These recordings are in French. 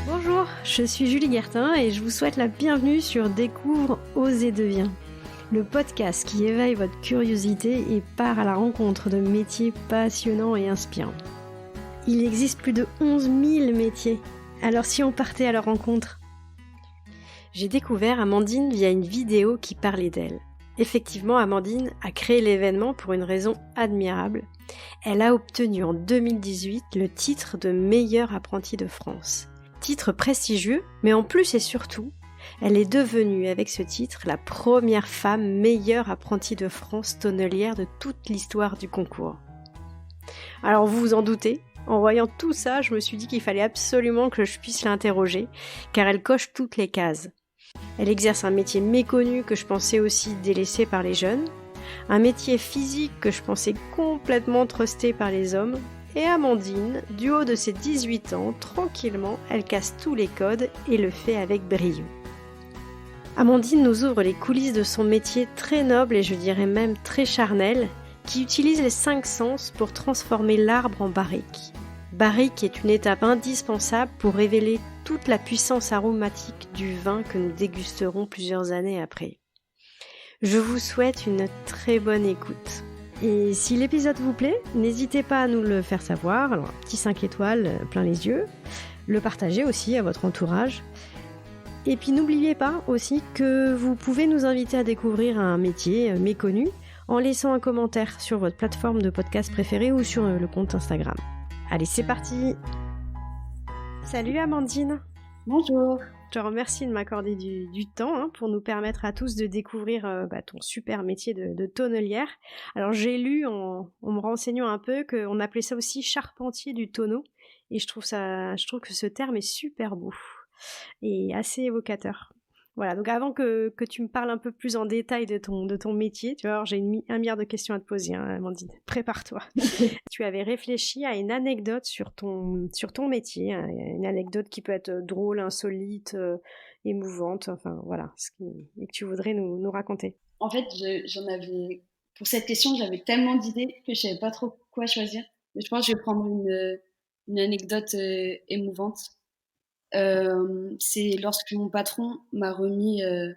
Bonjour, je suis Julie Guertin et je vous souhaite la bienvenue sur Découvre, Ose et Deviens, le podcast qui éveille votre curiosité et part à la rencontre de métiers passionnants et inspirants. Il existe plus de 11 000 métiers, alors si on partait à leur rencontre? J'ai découvert Amandine via une vidéo qui parlait d'elle. Effectivement, Amandine a créé l'événement pour une raison admirable. Elle a obtenu en 2018 le titre de meilleure apprentie de France. Titre prestigieux, mais en plus et surtout, elle est devenue avec ce titre la première femme meilleure apprentie de France tonnelière de toute l'histoire du concours. Alors vous vous en doutez, en voyant tout ça, je me suis dit qu'il fallait absolument que je puisse l'interroger, car elle coche toutes les cases. Elle exerce un métier méconnu que je pensais aussi délaissé par les jeunes, un métier physique que je pensais complètement trusté par les hommes, et Amandine, du haut de ses 18 ans, tranquillement, elle casse tous les codes et le fait avec brio. Amandine nous ouvre les coulisses de son métier très noble et je dirais même très charnel, qui utilise les 5 sens pour transformer l'arbre en barrique. Barrique est une étape indispensable pour révéler toute la puissance aromatique du vin que nous dégusterons plusieurs années après. Je vous souhaite une très bonne écoute. Et si l'épisode vous plaît, n'hésitez pas à nous le faire savoir, alors un petit 5 étoiles plein les yeux, le partager aussi à votre entourage. Et puis n'oubliez pas aussi que vous pouvez nous inviter à découvrir un métier méconnu en laissant un commentaire sur votre plateforme de podcast préférée ou sur le compte Instagram. Allez, c'est parti! Salut Amandine! Bonjour! Je te remercie de m'accorder du temps pour nous permettre à tous de découvrir ton super métier de tonnelière. Alors j'ai lu en me renseignant un peu qu'on appelait ça aussi charpentier du tonneau et je trouve que ce terme est super beau et assez évocateur. Voilà, donc avant que tu me parles un peu plus en détail de ton métier, tu vois, alors j'ai un milliard de questions à te poser, Amandine. Prépare-toi. Tu avais réfléchi à une anecdote sur ton métier, une anecdote qui peut être drôle, insolite, émouvante, enfin voilà, et que tu voudrais nous raconter. En fait, j'en avais... Pour cette question, j'avais tellement d'idées que je savais pas trop quoi choisir. Mais je pense que je vais prendre une anecdote émouvante. C'est lorsque mon patron m'a remis... en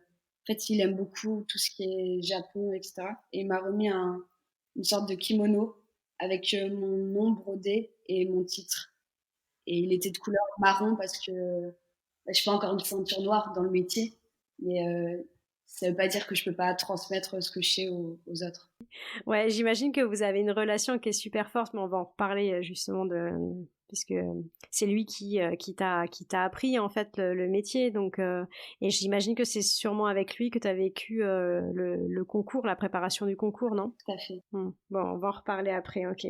fait, il aime beaucoup tout ce qui est Japon, etc. Et il m'a remis une sorte de kimono avec mon nom brodé et mon titre. Et il était de couleur marron parce que je suis pas encore une ceinture noire dans le métier. Mais ça veut pas dire que je peux pas transmettre ce que je sais aux autres. Ouais, j'imagine que vous avez une relation qui est super forte, mais on va en reparler justement puisque c'est lui qui t'a appris en fait le métier, donc et j'imagine que c'est sûrement avec lui que tu as vécu le concours, la préparation du concours, non? Tout à fait. Bon, on va en reparler après, ok.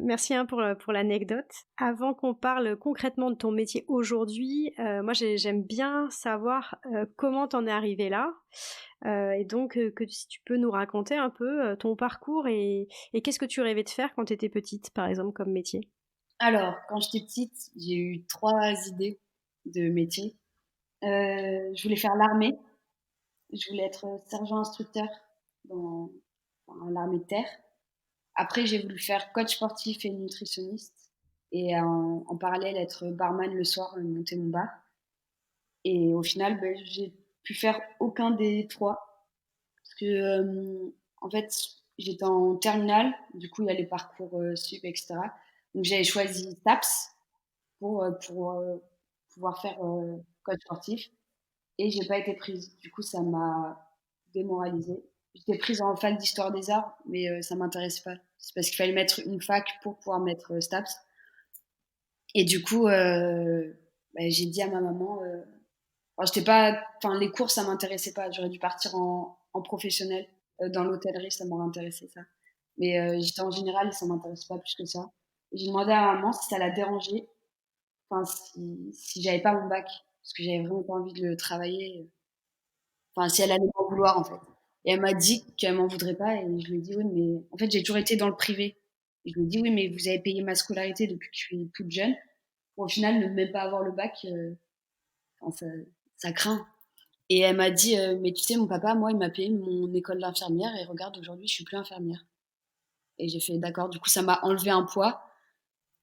Merci pour l'anecdote. Avant qu'on parle concrètement de ton métier aujourd'hui, moi j'aime bien savoir comment t'en es arrivé là. Et donc, que si tu peux nous raconter un peu ton parcours et qu'est-ce que tu rêvais de faire quand tu étais petite, par exemple, comme métier? Alors, quand j'étais petite, j'ai eu 3 idées de métier. Je voulais faire l'armée. Je voulais être sergent instructeur dans l'armée de terre. Après, j'ai voulu faire coach sportif et nutritionniste. Et en parallèle, être barman le soir, monter mon bar. Et au final, j'ai pu faire aucun des 3. Parce que, en fait, j'étais en terminale. Du coup, il y a les parcours sup, etc. Donc, j'avais choisi STAPS pour pouvoir faire coach sportif. Et j'ai pas été prise. Du coup, ça m'a démoralisée. J'étais prise en fac d'histoire des arts, mais ça m'intéressait pas. C'est parce qu'il fallait mettre une fac pour pouvoir mettre STAPS. Et du coup, j'ai dit à ma maman, alors j'étais pas, enfin les cours ça m'intéressait pas. J'aurais dû partir en professionnel. Dans l'hôtellerie, ça m'aurait intéressé ça. Mais j'étais en général, ça m'intéressait pas plus que ça. Et j'ai demandé à ma maman si ça la dérangeait, enfin si j'avais pas mon bac, parce que j'avais vraiment pas envie de le travailler. Enfin, si elle allait m'en vouloir, en fait. Et elle m'a dit qu'elle m'en voudrait pas, et je lui ai dit, oui, mais en fait, j'ai toujours été dans le privé. Et je lui ai dit, oui, mais vous avez payé ma scolarité depuis que je suis toute jeune. Pour au final, ne même pas avoir le bac, enfin, ça craint. Et elle m'a dit, mais tu sais, mon papa, moi, il m'a payé mon école d'infirmière, et regarde, aujourd'hui, je suis plus infirmière. Et j'ai fait d'accord, du coup, ça m'a enlevé un poids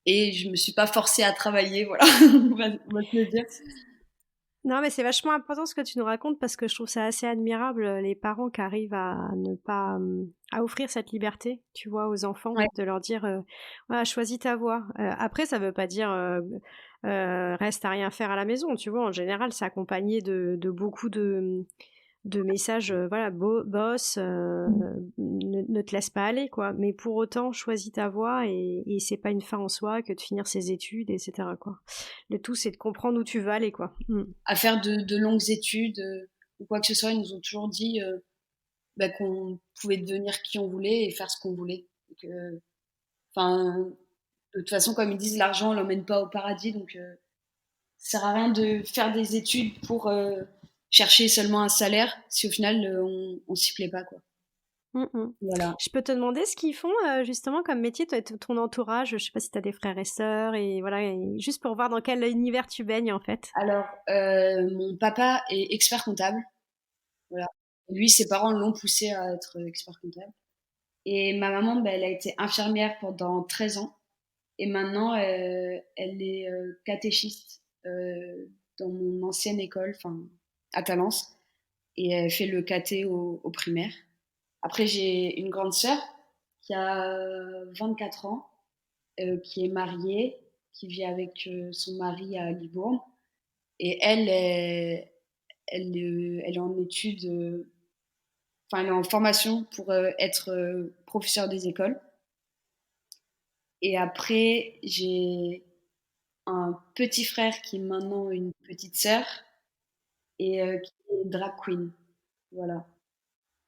et je me suis pas forcée à travailler, voilà, on va se le dire. Non, mais c'est vachement important ce que tu nous racontes parce que je trouve ça assez admirable, les parents qui arrivent à ne pas, à offrir cette liberté, tu vois, aux enfants, Ouais. de leur dire, voilà, choisis ta voie. Après, ça veut pas dire, reste à rien faire à la maison, tu vois. En général, c'est accompagné de beaucoup de messages, voilà, boss, ne te laisse pas aller, quoi. Mais pour autant, choisis ta voie et c'est pas une fin en soi que de finir ses études, etc., quoi. Le tout, c'est de comprendre où tu veux aller, quoi. À faire de longues études ou quoi que ce soit, ils nous ont toujours dit qu'on pouvait devenir qui on voulait et faire ce qu'on voulait. Enfin, de toute façon, comme ils disent, l'argent on l'emmène pas au paradis, donc ça sert à rien de faire des études pour chercher seulement un salaire si au final on s'y plaît pas, quoi. Mm, mm. Voilà. Je peux te demander ce qu'ils font justement comme métier, ton entourage, je sais pas si tu as des frères et sœurs, et voilà, et juste pour voir dans quel univers tu baignes en fait. Alors, mon papa est expert comptable. Voilà. Lui, ses parents l'ont poussé à être expert comptable. Et ma maman, elle a été infirmière pendant 13 ans. Et maintenant, elle est catéchiste dans mon ancienne école, enfin, à Talence. Et elle fait le caté au primaire. Après, j'ai une grande sœur qui a 24 ans, qui est mariée, qui vit avec son mari à Libourne. Et elle est en études, enfin, elle est en formation pour être professeur des écoles. Et après, j'ai un petit frère qui est maintenant une petite sœur et qui est drag queen, voilà,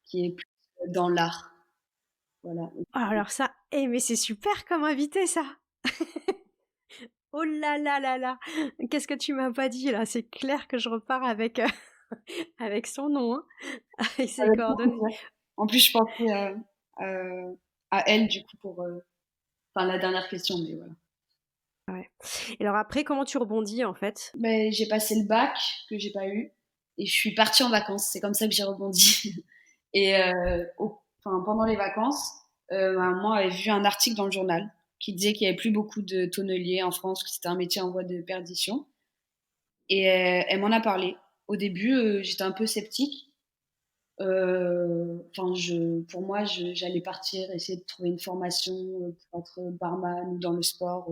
qui est plus dans l'art, voilà. Ah, alors ça, mais c'est super comme invité ça. Oh là là là là, qu'est-ce que tu m'as pas dit là? C'est clair que je repars avec avec son nom, hein, avec ses Avec beaucoup de coordonnées. plaisir. En plus, je pensais à, à elle du coup pour, enfin la dernière question, mais voilà. Ouais. Et alors après, comment tu rebondis en fait? Ben, j'ai passé le bac que j'ai pas eu et je suis partie en vacances. C'est comme ça que j'ai rebondi. Et enfin, pendant les vacances, ma maman avait vu un article dans le journal qui disait qu'il y avait plus beaucoup de tonneliers en France, que c'était un métier en voie de perdition. Et elle m'en a parlé. Au début, j'étais un peu sceptique. Enfin, pour moi, j'allais partir, essayer de trouver une formation pour être barman ou dans le sport.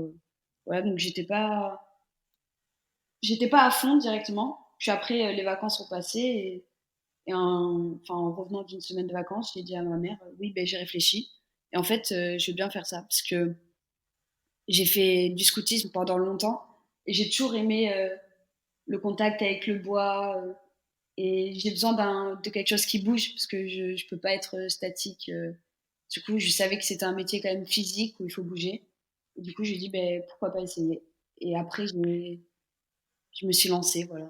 Voilà, donc j'étais pas à fond directement. Puis après, les vacances sont passées et enfin, en revenant d'une semaine de vacances, j'ai dit à ma mère, oui, ben j'ai réfléchi. Et en fait, je veux bien faire ça parce que j'ai fait du scoutisme pendant longtemps et j'ai toujours aimé le contact avec le bois. Et j'ai besoin de quelque chose qui bouge parce que je peux pas être statique. Du coup, je savais que c'était un métier quand même physique où il faut bouger. Et du coup, j'ai dit, ben, pourquoi pas essayer. Et après, je me suis lancée, voilà.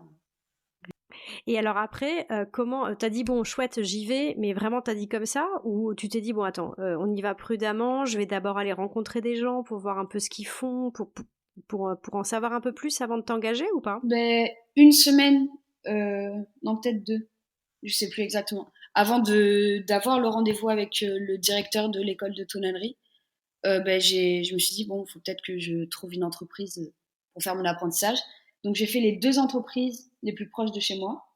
Et alors après, comment t'as dit bon chouette j'y vais, mais vraiment t'as dit comme ça ou tu t'es dit bon attends on y va prudemment, je vais d'abord aller rencontrer des gens pour voir un peu ce qu'ils font, pour en savoir un peu plus avant de t'engager ou pas? Ben, une semaine, non peut-être deux, je sais plus exactement. Avant d'avoir le rendez-vous avec le directeur de l'école de tonnellerie, ben, je me suis dit bon, il faut peut-être que je trouve une entreprise pour faire mon apprentissage. Donc j'ai fait les deux entreprises les plus proches de chez moi.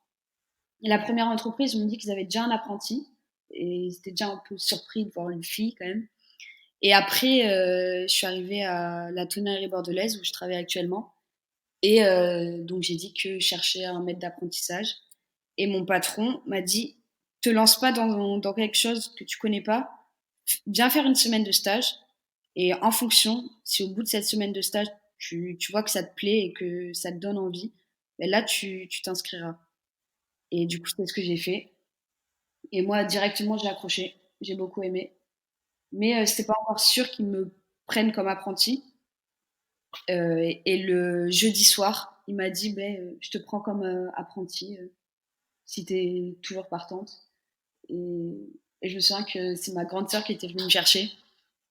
Et la première entreprise, ils m'ont dit qu'ils avaient déjà un apprenti. Et ils étaient déjà un peu surpris de voir une fille quand même. Et après, je suis arrivée à la tonnerie bordelaise où je travaille actuellement. Et donc j'ai dit que je cherchais un maître d'apprentissage. Et mon patron m'a dit, te lance pas dans quelque chose que tu connais pas. Viens faire une semaine de stage. Et en fonction, si au bout de cette semaine de stage, tu vois que ça te plaît et que ça te donne envie, ben là, tu t'inscriras. Et du coup, c'est ce que j'ai fait. Et moi, directement, j'ai accroché. J'ai beaucoup aimé. Mais c'était pas encore sûr qu'ils me prennent comme apprenti. Et le jeudi soir, il m'a dit, ben, je te prends comme apprenti si t'es toujours partante. Et je me souviens que c'est ma grande sœur qui était venue me chercher.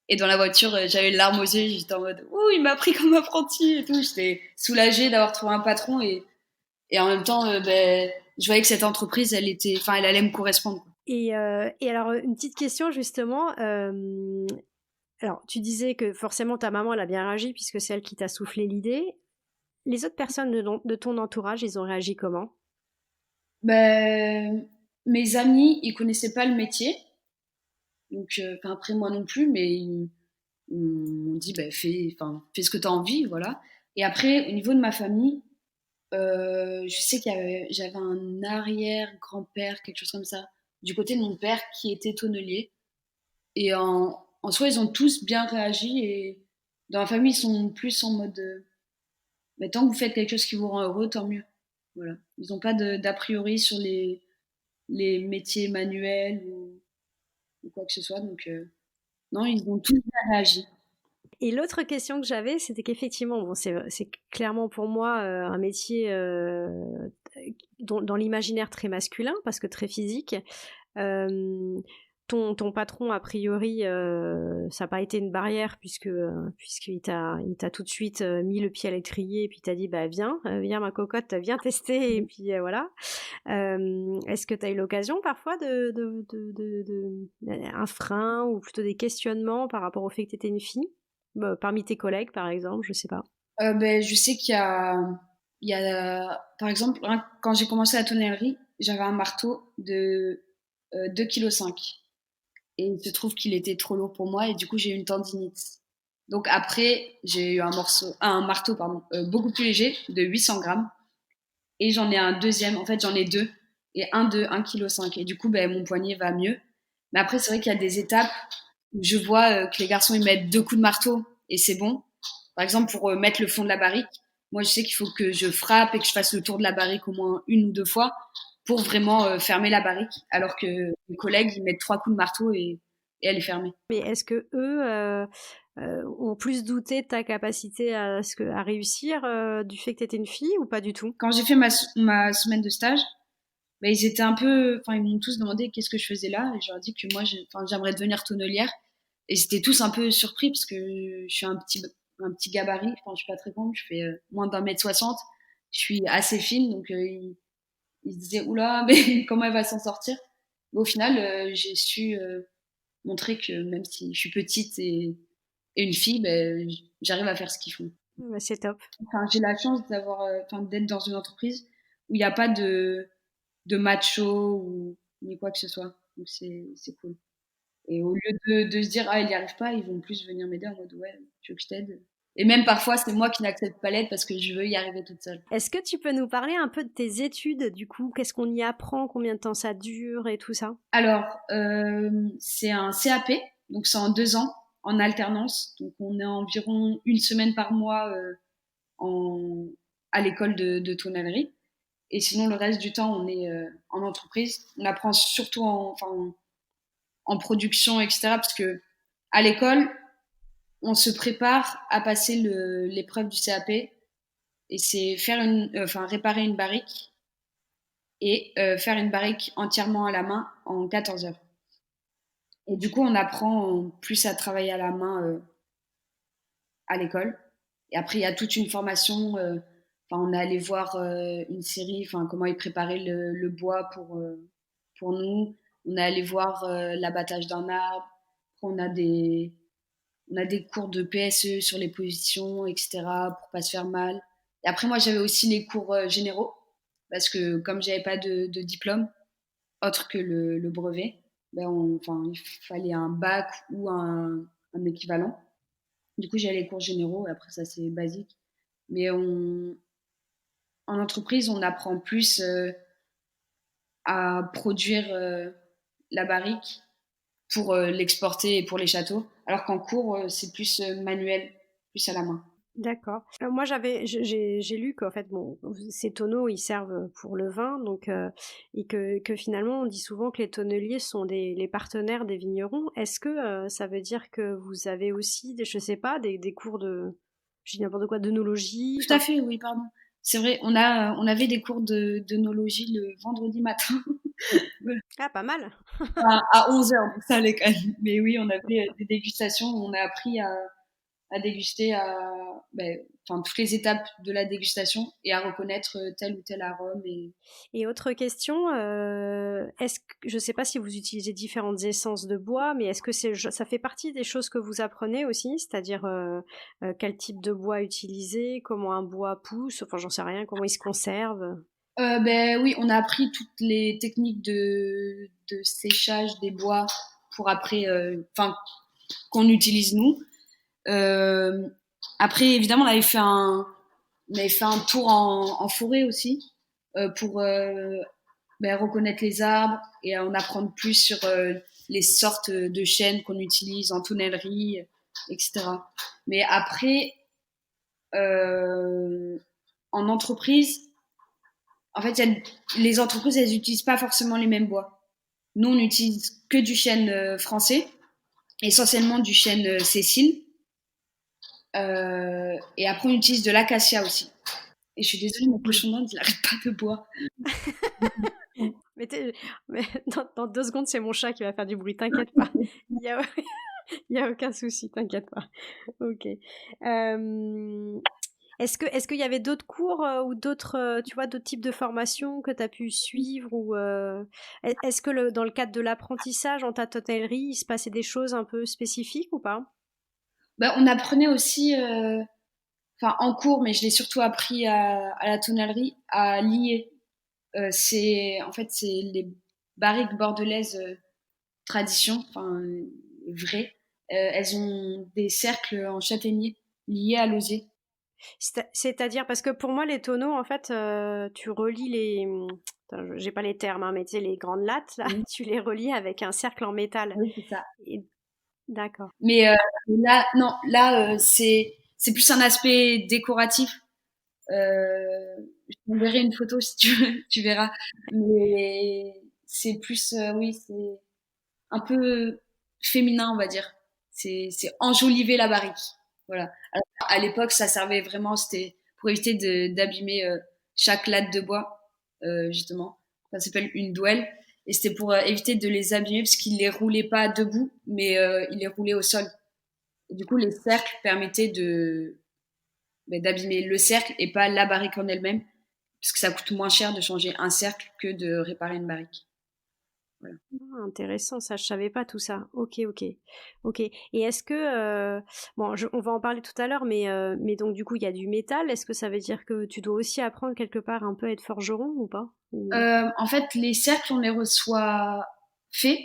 Et dans la voiture, j'avais les larmes aux yeux. J'étais en mode, ouh, il m'a pris comme apprenti et tout. J'étais soulagée d'avoir trouvé un patron et en même temps, ben, je voyais que cette entreprise, enfin, elle allait me correspondre. Et alors une petite question justement, Alors, tu disais que forcément ta maman, elle a bien réagi puisque c'est elle qui t'a soufflé l'idée. Les autres personnes de ton entourage, ils ont réagi comment? Ben, mes amis, ils connaissaient pas le métier, donc après moi non plus, mais ils m'ont dit ben fais ce que tu as envie, voilà. Et après, au niveau de ma famille, je sais j'avais un arrière-grand-père, quelque chose comme ça, du côté de mon père qui était tonnelier. Et en soi, ils ont tous bien réagi. Et dans la famille, ils sont plus en mode mais tant que vous faites quelque chose qui vous rend heureux, tant mieux. Voilà. Ils n'ont pas d'a priori sur les métiers manuels ou quoi que ce soit. Donc, non, ils ont tous bien réagi. Et l'autre question que j'avais, c'était qu'effectivement, bon, c'est clairement pour moi un métier dans l'imaginaire très masculin, parce que très physique. Euh, ton patron, a priori, ça n'a pas été une barrière puisqu'il t'a tout de suite mis le pied à l'étrier et puis t'a dit bah viens ma cocotte, viens tester et puis voilà. Est-ce que tu as eu l'occasion parfois un frein ou plutôt des questionnements par rapport au fait que tu étais une fille? Parmi tes collègues, par exemple, je sais pas. Ben, je sais par exemple, hein, quand j'ai commencé la tonnellerie, j'avais un marteau de 2,5 kg. Et il se trouve qu'il était trop lourd pour moi et du coup j'ai eu une tendinite. Donc après, j'ai eu un marteau pardon, beaucoup plus léger de 800 grammes et j'en ai un deuxième. En fait, j'en ai deux et un de 1,5 kg. Et du coup, ben, mon poignet va mieux. Mais après, c'est vrai qu'il y a des étapes où je vois que les garçons ils mettent 2 coups de marteau et c'est bon. Par exemple, pour mettre le fond de la barrique, moi je sais qu'il faut que je frappe et que je fasse le tour de la barrique au moins une ou deux fois pour vraiment fermer la barrique. Alors que mes collègues ils mettent 3 coups de marteau et elle est fermée. Mais est-ce que eux ont plus douté de ta capacité à réussir du fait que tu étais une fille ou pas du tout? Quand j'ai fait ma semaine de stage, bah, ils étaient un peu, enfin, ils m'ont tous demandé qu'est-ce que je faisais là, et je leur ai dit que moi, j'aimerais devenir tonnelière. Et ils étaient tous un peu surpris parce que je suis un petit gabarit. Enfin, je suis pas très grande, je fais moins d'1,60 m. Je suis assez fine, donc ils se disaient oula, mais comment elle va s'en sortir? Mais au final, j'ai su montrer que même si je suis petite et une fille, ben, j'arrive à faire ce qu'ils font. Bah, c'est top. Enfin, j'ai la chance d'être dans une entreprise où il n'y a pas de macho ou ni quoi que ce soit. Donc c'est cool. Et au lieu de se dire ah il n'y arrive pas, ils vont plus venir m'aider en mode ouais tu veux que je t'aide. Et même parfois c'est moi qui n'accepte pas l'aide parce que je veux y arriver toute seule. Est-ce que tu peux nous parler un peu de tes études, du coup? Qu'est-ce qu'on y apprend? Combien de temps ça dure et tout ça? Alors c'est un CAP, donc c'est en 2 ans en alternance. Donc on est environ une semaine par mois en, à l'école de tonnellerie. Et sinon, le reste du temps, on est en entreprise. On apprend surtout en production, etc. Parce que à l'école, on se prépare à passer l'épreuve du CAP et c'est réparer une barrique et faire une barrique entièrement à la main en 14 heures. Et du coup, on apprend plus à travailler à la main à l'école. Et après, il y a toute une formation. On est allé voir une série, comment ils préparaient le bois pour nous. On est allé voir l'abattage d'un arbre. Après, on a des cours de PSE sur les positions, etc., pour pas se faire mal. Et après, moi, j'avais aussi les cours généraux, parce que comme j'avais pas de diplôme autre que le brevet, ben il fallait un bac ou un équivalent. Du coup, j'ai les cours généraux, et après, ça, c'est basique. Mais en entreprise, on apprend plus à produire la barrique pour l'exporter et pour les châteaux, alors qu'en cours, c'est plus manuel, plus à la main. D'accord. Moi, j'ai lu qu'en fait, bon, ces tonneaux, ils servent pour le vin, donc et que finalement, on dit souvent que les tonneliers sont les partenaires des vignerons. Est-ce que ça veut dire que vous avez aussi, je sais pas, des cours je dis n'importe quoi, d'œnologie, Tout à fait, oui, pardon. C'est vrai, on avait des cours d'œnologie le vendredi matin. Ah, pas mal. À 11 heures, donc ça allait quand même. Mais oui, on avait des dégustations où on a appris à à déguster, toutes les étapes de la dégustation et à reconnaître tel ou tel arôme. Et autre question, je ne sais pas si vous utilisez différentes essences de bois, mais est-ce que ça fait partie des choses que vous apprenez aussi, c'est-à-dire quel type de bois utiliser, comment un bois pousse, enfin j'en sais rien, comment il se conserve? Oui, on a appris toutes les techniques de séchage des bois pour après, qu'on utilise nous. Euh, Après, évidemment, on avait fait un tour en forêt aussi pour reconnaître les arbres et en apprendre plus sur les sortes de chênes qu'on utilise en tonnellerie, etc. Mais après, euh, en entreprise, en fait, les entreprises, elles n'utilisent pas forcément les mêmes bois. Nous, on n'utilise que du chêne français, essentiellement du chêne Cécile. Et après, on utilise de l'acacia aussi. Et je suis désolée, mon cochon d'Inde, il n'arrête pas de boire. Mais, mais dans 2 secondes, c'est mon chat qui va faire du bruit, t'inquiète pas. Il y a, il y a aucun souci, t'inquiète pas. Ok. Est-ce qu'il y avait d'autres cours ou d'autres, tu vois, d'autres types de formations que tu as pu suivre ou est-ce que dans le cadre de l'apprentissage en ta tonnellerie, il se passait des choses un peu spécifiques ou pas? On apprenait aussi, en cours, mais je l'ai surtout appris à la tonnellerie, à lier. C'est les barriques bordelaises tradition, vraies. Elles ont des cercles en châtaignier liés à l'osier. C'est-à-dire, parce que pour moi, les tonneaux, en fait, tu relis attends, j'ai pas les termes, hein, mais tu sais, les grandes lattes, là, Oui, tu les relis avec un cercle en métal. oui, c'est ça. Et- D'accord. Mais là, non, là, c'est plus un aspect décoratif. Je t'enverrai une photo si tu veux, tu verras. Mais c'est plus, oui, c'est un peu féminin, on va dire. C'est enjoliver la barrique. Voilà. Alors, à l'époque, ça servait vraiment, c'était pour éviter d'abîmer chaque latte de bois, justement. Ça s'appelle une douelle. Et c'était pour éviter de les abîmer parce qu'ils les roulaient pas debout, mais ils les roulaient au sol. Et du coup, les cercles permettaient d'abîmer le cercle et pas la barrique en elle-même, parce que ça coûte moins cher de changer un cercle que de réparer une barrique. Voilà. Ah, intéressant, ça, je savais pas tout ça. Ok, ok, ok. Et est-ce que, bon, on va en parler tout à l'heure, mais donc du coup, il y a du métal. Est-ce que ça veut dire que tu dois aussi apprendre quelque part un peu à être forgeron ou pas? En fait, les cercles, on les reçoit faits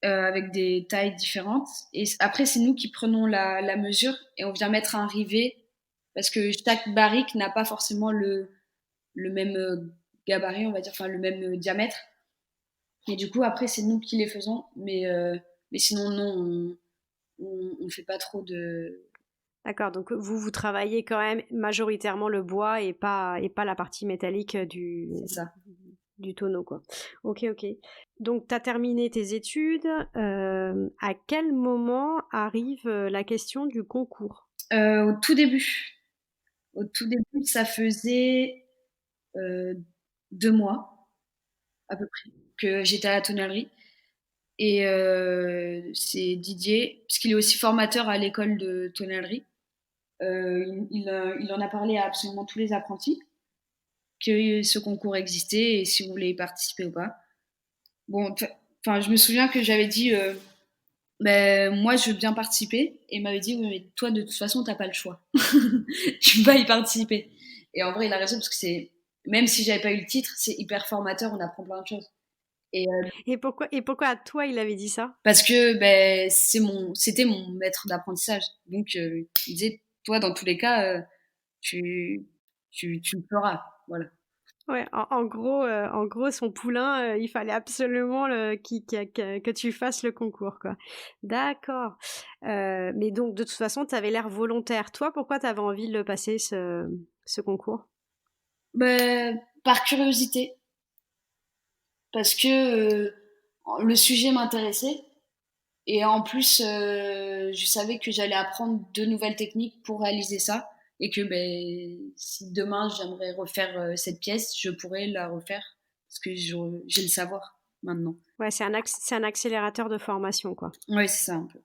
avec des tailles différentes. Et après, c'est nous qui prenons la mesure et on vient mettre un rivet parce que chaque barrique n'a pas forcément le même gabarit, on va dire, enfin le même diamètre. Et du coup, après, c'est nous qui les faisons. Mais sinon, non, on fait pas trop de. D'accord, donc vous travaillez quand même majoritairement le bois et pas la partie métallique C'est ça. du tonneau, quoi. Ok, ok. Donc, tu as terminé tes études. À quel moment arrive la question du concours? Au tout début. Au tout début, ça faisait 2 mois à peu près que j'étais à la tonnellerie. Et c'est Didier, puisqu'il est aussi formateur à l'école de tonnellerie. Il en a parlé à absolument tous les apprentis que ce concours existait et si vous voulez y participer ou pas. Bon, je me souviens que j'avais dit, moi je veux bien participer, et il m'avait dit, oui, mais toi de toute façon t'as pas le choix, tu vas y participer. Et en vrai, il a raison parce que même si j'avais pas eu le titre, c'est hyper formateur, on apprend plein de choses. Et Et pourquoi à toi il avait dit ça? parce que c'était mon maître d'apprentissage. Donc il disait, toi dans tous les cas, tu, tu le feras, voilà. Ouais, en gros, son poulain, il fallait absolument que tu fasses le concours, quoi. D'accord. Mais donc, de toute façon, tu avais l'air volontaire. Toi, pourquoi tu avais envie de le passer, ce concours? Par curiosité, parce que le sujet m'intéressait. Et en plus, je savais que j'allais apprendre de nouvelles techniques pour réaliser ça. Et que si demain j'aimerais refaire cette pièce, je pourrais la refaire parce que j'ai le savoir maintenant. Ouais, c'est un accélérateur de formation, quoi. Oui, c'est ça un peu.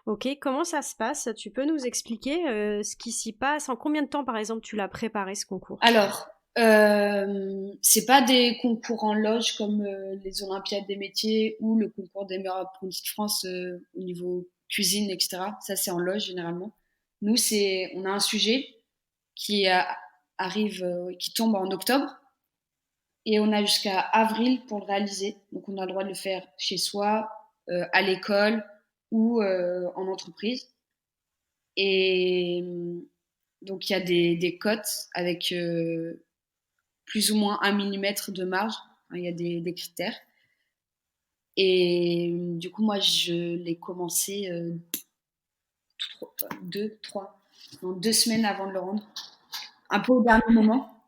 Ok, comment ça se passe? Tu peux nous expliquer ce qui s'y passe? En combien de temps, par exemple, tu l'as préparé ce concours? Alors, c'est pas des concours en loge comme les Olympiades des métiers ou le concours des meilleurs apprentis de France au niveau cuisine, etc. Ça, c'est en loge généralement. Nous, on a un sujet qui arrive, qui tombe en octobre et on a jusqu'à avril pour le réaliser. Donc, on a le droit de le faire chez soi, à l'école ou en entreprise. Et donc, il y a des cotes avec plus ou moins 1 millimètre de marge. Enfin, il y a des critères. Et du coup, moi, je l'ai commencé 2 semaines avant de le rendre. Un peu au dernier moment.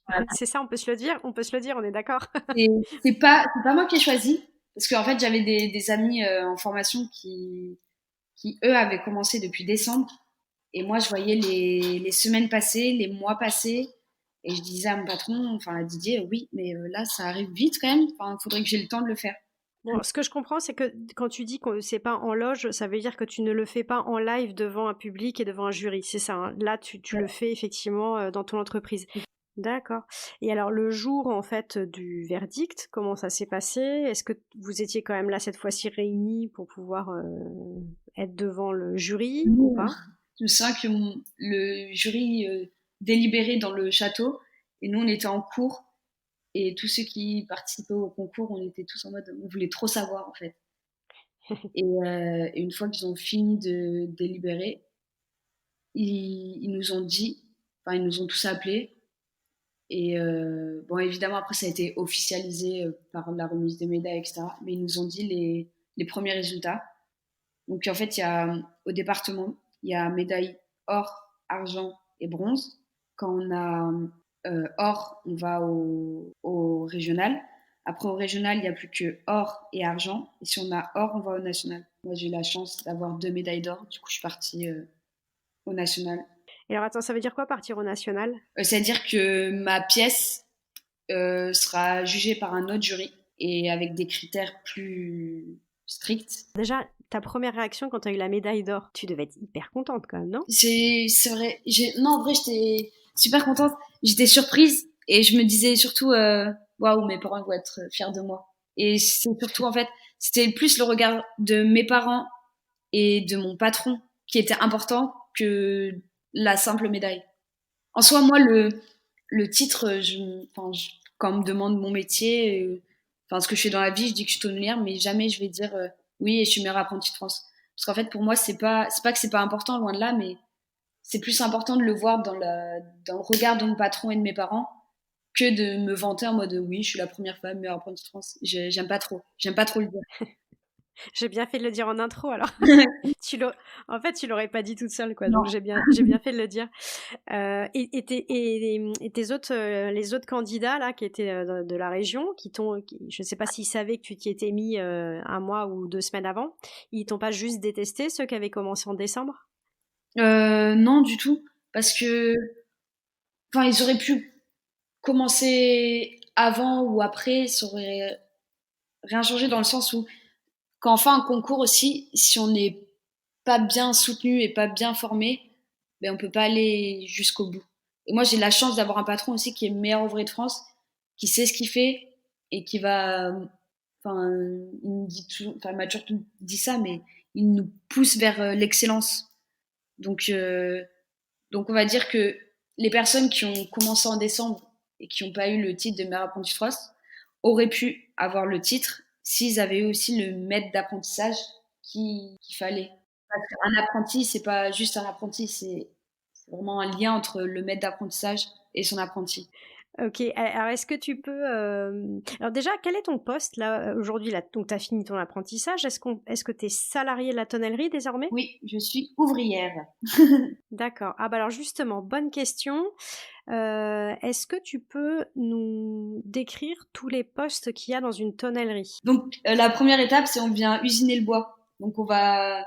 Voilà. C'est ça, on peut se le dire, on est d'accord. Et c'est pas moi qui ai choisi. Parce qu'en fait, j'avais des amis en formation qui, eux, avaient commencé depuis décembre. Et moi, je voyais les semaines passer, les mois passer. Et je disais à mon patron, enfin à Didier, oui, mais là, ça arrive vite quand même. Enfin, il faudrait que j'ai le temps de le faire. Bon, ce que je comprends, c'est que quand tu dis que c'est pas en loge, ça veut dire que tu ne le fais pas en live devant un public et devant un jury, c'est ça, hein? Là, tu le fais effectivement dans ton entreprise. D'accord. Et alors, le jour, en fait, du verdict, comment ça s'est passé? Est-ce que vous étiez quand même là, cette fois-ci, réunis pour pouvoir être devant le jury ou Nous, pas? je me souviens que le jury délibérait dans le château et nous, on était en cours et tous ceux qui participaient au concours, on était tous en mode, on voulait trop savoir en fait. Et une fois qu'ils ont fini de délibérer, ils nous ont dit, enfin, ils nous ont tous appelés. Et bon, évidemment, après, ça a été officialisé par la remise des médailles, etc. Mais ils nous ont dit les premiers résultats. Donc, en fait, au département, il y a médaille or, argent et bronze. Quand on a or, on va au régional. Après, au régional, il n'y a plus que or et argent. Et si on a or, on va au national. Moi, j'ai eu la chance d'avoir 2 médailles d'or. Du coup, je suis partie au national. Et alors, attends, ça veut dire quoi partir au national? C'est-à-dire que ma pièce sera jugée par un autre jury et avec des critères plus stricts. Déjà, ta première réaction quand tu as eu la médaille d'or, tu devais être hyper contente quand même, non? C'est vrai. Non, en vrai, j'étais super contente. J'étais surprise et je me disais surtout, waouh, mes parents vont être fiers de moi. Et c'est surtout, en fait, c'était plus le regard de mes parents et de mon patron qui était important que la simple médaille. En soi, moi, le titre, quand on me demande mon métier, enfin, ce que je fais dans la vie, je dis que je suis tonnelière, mais jamais je vais dire oui, et je suis meilleure apprentie de France. Parce qu'en fait, pour moi, c'est pas que c'est pas important, loin de là, mais c'est plus important de le voir dans le regard de mon patron et de mes parents que de me vanter en mode oui, je suis la première femme meilleure apprentie de France. J'aime pas trop le dire. J'ai bien fait de le dire en intro alors. En fait, tu l'aurais pas dit toute seule, quoi. Donc Non. j'ai bien fait de le dire. Et tes autres, les autres candidats là qui étaient de la région, je sais pas s'ils savaient que tu t'y étais mis un mois ou 2 semaines avant, ils t'ont pas juste détesté ceux qui avaient commencé en décembre? Non, du tout. Parce que, enfin, ils auraient pu commencer avant ou après, ça aurait rien changé dans le sens où quand on fait un concours aussi, si on n'est pas bien soutenu et pas bien formé, ben on peut pas aller jusqu'au bout. Et moi, j'ai la chance d'avoir un patron aussi qui est meilleur ouvrier de France, qui sait ce qu'il fait et qui va, enfin, il me dit toujours, enfin, il m'a toujours dit ça, mais il nous pousse vers l'excellence. Donc, donc, on va dire que les personnes qui ont commencé en décembre et qui n'ont pas eu le titre de meilleur apprenti de France auraient pu avoir le titre s'ils avaient eu aussi le maître d'apprentissage qu'il fallait. Parce qu'un apprenti, c'est pas juste un apprenti, c'est vraiment un lien entre le maître d'apprentissage et son apprenti. Ok, alors est-ce que tu peux... Alors déjà, quel est ton poste là aujourd'hui là? Donc tu as fini ton apprentissage, est-ce que tu es salarié de la tonnellerie désormais? Oui, je suis ouvrière. D'accord. Ah bah alors justement, bonne question. Est-ce que tu peux nous décrire tous les postes qu'il y a dans une tonnellerie? Donc, la première étape, c'est on vient usiner le bois. Donc, on va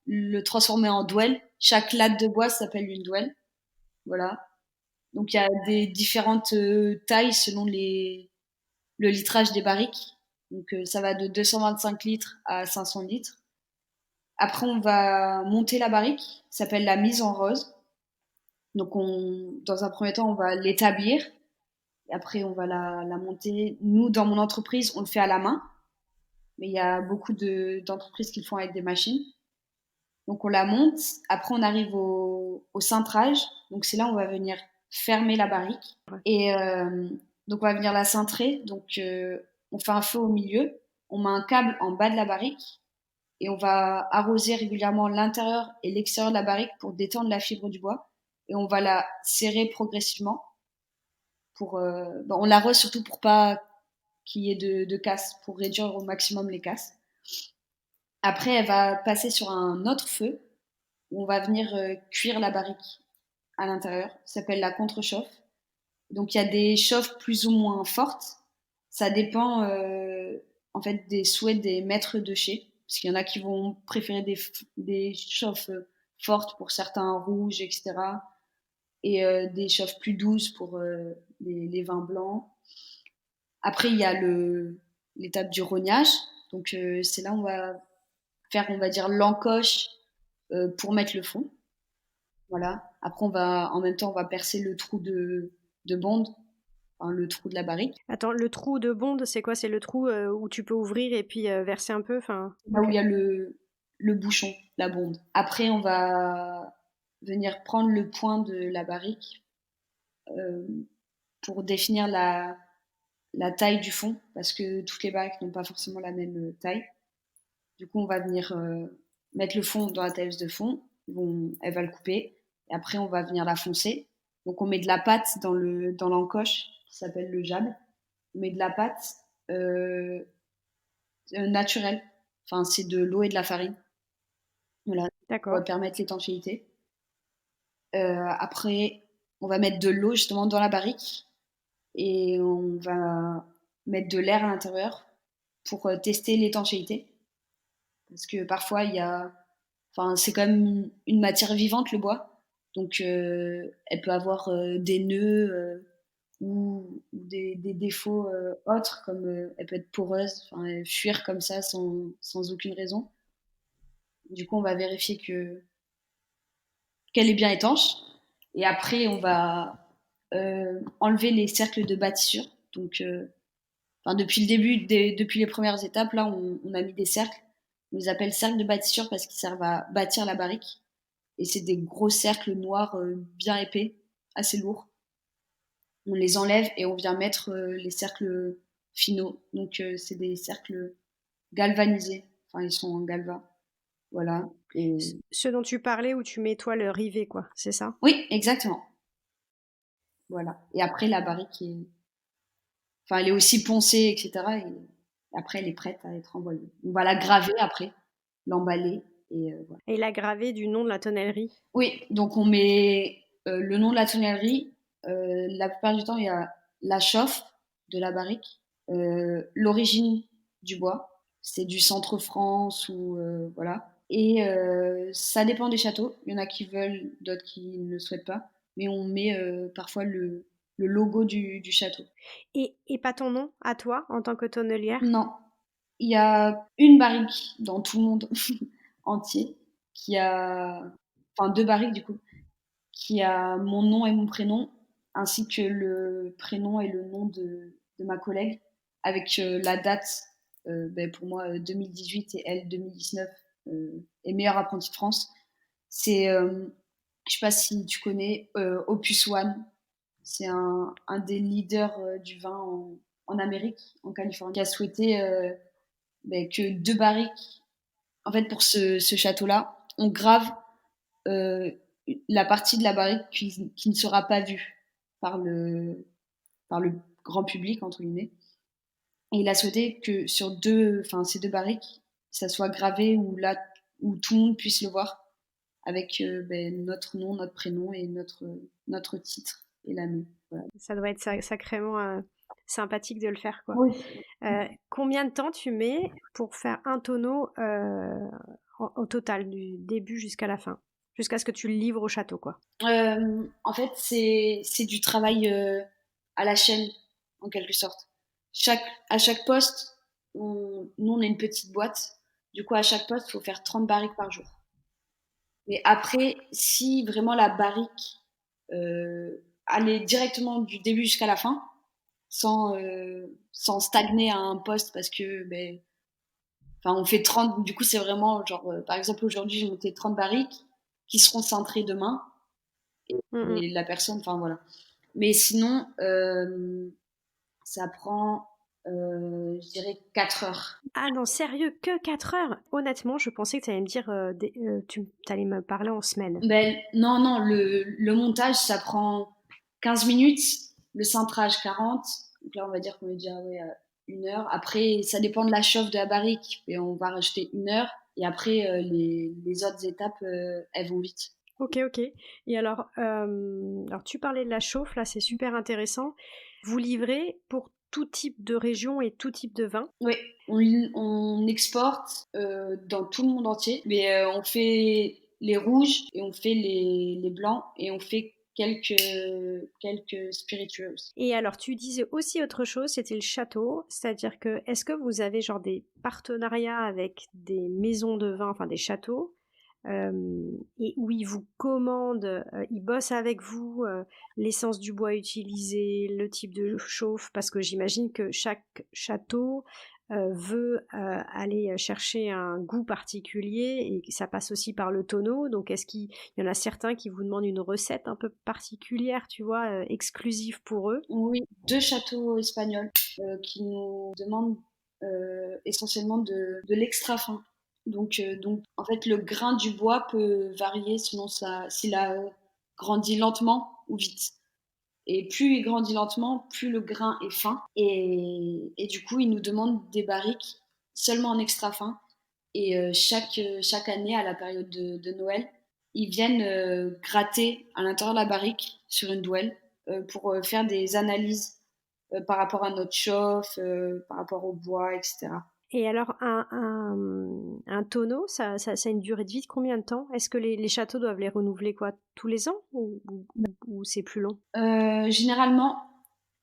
le transformer en douelle. Chaque latte de bois s'appelle une douelle. Voilà. Donc, il y a des différentes tailles selon le litrage des barriques. Donc, ça va de 225 litres à 500 litres. Après, on va monter la barrique, ça s'appelle la mise en rose. Donc, dans un premier temps, on va l'établir. Et après, on va la monter. Nous, dans mon entreprise, on le fait à la main. Mais il y a beaucoup d'entreprises qui le font avec des machines. Donc, on la monte. Après, on arrive au cintrage. Donc, c'est là où on va venir fermer la barrique. Et donc, on va venir la cintrer. Donc, on fait un feu au milieu. On met un câble en bas de la barrique. Et on va arroser régulièrement l'intérieur et l'extérieur de la barrique pour détendre la fibre du bois. Et on va la serrer progressivement. On l'arrose surtout pour pas qu'il y ait de casse, pour réduire au maximum les casses. Après, elle va passer sur un autre feu où on va venir cuire la barrique à l'intérieur. Ça s'appelle la contre-chauffe. Donc il y a des chauffes plus ou moins fortes. Ça dépend en fait des souhaits des maîtres de chez. Parce qu'il y en a qui vont préférer des chauffes fortes pour certains rouges, etc. Et des chauffes plus douces pour les vins blancs. Après, il y a l'étape du rognage. Donc c'est là où on va faire, on va dire, l'encoche pour mettre le fond. Voilà. Après, en même temps, on va percer le trou de bonde, enfin, le trou de la barrique. Attends, le trou de bonde, c'est quoi? C'est le trou où tu peux ouvrir et puis verser un peu, enfin. Là où il y a le bouchon, la bonde. Après, on va venir prendre le point de la barrique euh, pour définir la taille du fond, parce que toutes les barriques n'ont pas forcément la même taille. Du coup, on va venir mettre le fond dans la tailleuse de fond. Elle va le couper. Et après, on va venir la foncer. Donc, on met de la pâte dans l'encoche qui s'appelle le jab. On met de la pâte naturelle. Enfin, c'est de l'eau et de la farine. Voilà. D'accord. Pour permettre l'étanchéité. Après, on va mettre de l'eau justement dans la barrique. Et on va mettre de l'air à l'intérieur pour tester l'étanchéité. Parce que parfois, c'est quand même une matière vivante, le bois. Donc, elle peut avoir des nœuds ou des défauts autres, comme elle peut être poreuse, fuir comme ça sans aucune raison. Du coup, on va vérifier qu'elle est bien étanche. Et après, on va enlever les cercles de bâtissure. Donc, depuis le début, depuis les premières étapes, là, on a mis des cercles. On les appelle cercles de bâtissure parce qu'ils servent à bâtir la barrique. Et c'est des gros cercles noirs bien épais, assez lourds. On les enlève et on vient mettre les cercles finaux. Donc c'est des cercles galvanisés. Enfin, ils sont en galva. Voilà. Et... Ce dont tu parlais où tu mets toi le rivet, quoi, c'est ça? Oui, exactement. Voilà. Et après, la barrique elle est aussi poncée, etc. Et après, elle est prête à être envoyée. On va la graver après, l'emballer. Et, voilà. Et la gravée du nom de la tonnellerie? Oui, donc on met le nom de la tonnellerie. La plupart du temps, il y a la chauffe de la barrique, l'origine du bois, c'est du centre-France ou voilà. Et ça dépend des châteaux. Il y en a qui veulent, d'autres qui ne le souhaitent pas. Mais on met parfois le logo du château. Et pas ton nom à toi en tant que tonnelière? Non, il y a une barrique dans tout le monde entier qui a, enfin deux barriques du coup, qui a mon nom et mon prénom, ainsi que le prénom et le nom de ma collègue, avec la date, pour moi 2018 et elle 2019, et meilleure apprentie de France. C'est, je sais pas si tu connais, Opus One. C'est un des leaders du vin en Amérique, en Californie, qui a souhaité que deux barriques. En fait, pour ce château-là, on grave euh, la partie de la barrique qui ne sera pas vue par le grand public, entre guillemets. Et il a souhaité que sur ces deux barriques, ça soit gravé où tout le monde puisse le voir avec notre nom, notre prénom et notre titre et l'année. Voilà. Ça doit être sacrément sympathique de le faire, quoi. Oui. Combien de temps tu mets pour faire un tonneau au total, du début jusqu'à la fin? Jusqu'à ce que tu le livres au château, quoi. En fait, c'est du travail à la chaîne, en quelque sorte. À chaque poste, nous, on a une petite boîte Du coup, à chaque poste, il faut faire 30 barriques par jour. Mais après, si vraiment la barrique allait directement du début jusqu'à la fin, sans stagner à un poste parce que enfin, on fait 30, du coup, c'est vraiment genre, par exemple, aujourd'hui, j'ai monté 30 barriques qui seront cintrées demain. Et la personne, enfin voilà. Mais sinon, ça prend, je dirais 4 heures. Ah non, sérieux, que 4 heures? Honnêtement, je pensais que tu allais me dire, tu allais me parler en semaine. Non, non, le montage, ça prend 15 minutes, le cintrage 40. Donc là, on va dire qu'on est déjà à 1 heure. Après, ça dépend de la chauffe de la barrique, et on va rajouter 1 heure. Et après, les autres étapes, elles vont vite. Ok, ok. Et alors tu parlais de la chauffe, là, c'est super intéressant. Vous livrez pour tout type de région et tout type de vin? Oui, on exporte dans tout le monde entier, mais on fait les rouges et on fait les blancs et on fait quelques spiritueux aussi. Et alors, tu disais aussi autre chose, c'était le château, c'est-à-dire que est-ce que vous avez genre des partenariats avec des maisons de vin, enfin des châteaux, et où ils vous commandent, ils bossent avec vous, l'essence du bois utilisé, le type de chauffe, parce que j'imagine que chaque château veut aller chercher un goût particulier et ça passe aussi par le tonneau. Donc, est-ce qu'il y en a certains qui vous demandent une recette un peu particulière, tu vois, exclusive pour eux? Oui, 2 châteaux espagnols qui nous demandent essentiellement de l'extra fin. Donc, en fait, le grain du bois peut varier selon s'il a grandi lentement ou vite. Et plus il grandit lentement, plus le grain est fin. Et du coup, il nous demande des barriques seulement en extra fin. Et chaque année, à la période de Noël, ils viennent gratter à l'intérieur de la barrique sur une douelle pour faire des analyses par rapport à notre chauffe, par rapport au bois, etc. Et alors, un tonneau, ça a une durée de vie de combien de temps? Est-ce que les châteaux doivent les renouveler quoi, tous les ans ou c'est plus long? Généralement,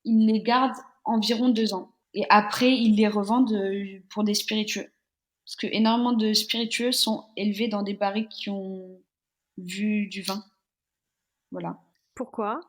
ils les gardent environ 2 ans. Et après, ils les revendent pour des spiritueux. Parce que énormément de spiritueux sont élevés dans des barriques qui ont vu du vin. Voilà. Pourquoi?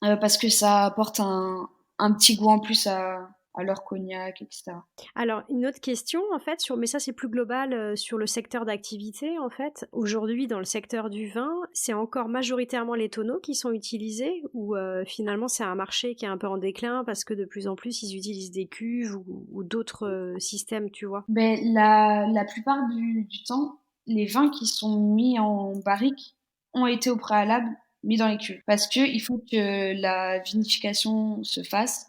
Parce que ça apporte un petit goût en plus à leur cognac, etc. Alors, une autre question, en fait, mais ça c'est plus global sur le secteur d'activité, en fait. Aujourd'hui, dans le secteur du vin, c'est encore majoritairement les tonneaux qui sont utilisés ou finalement c'est un marché qui est un peu en déclin parce que de plus en plus ils utilisent des cuves ou d'autres systèmes, tu vois? La plupart du temps, les vins qui sont mis en barrique ont été au préalable mis dans les cuves. Parce qu'il faut que la vinification se fasse.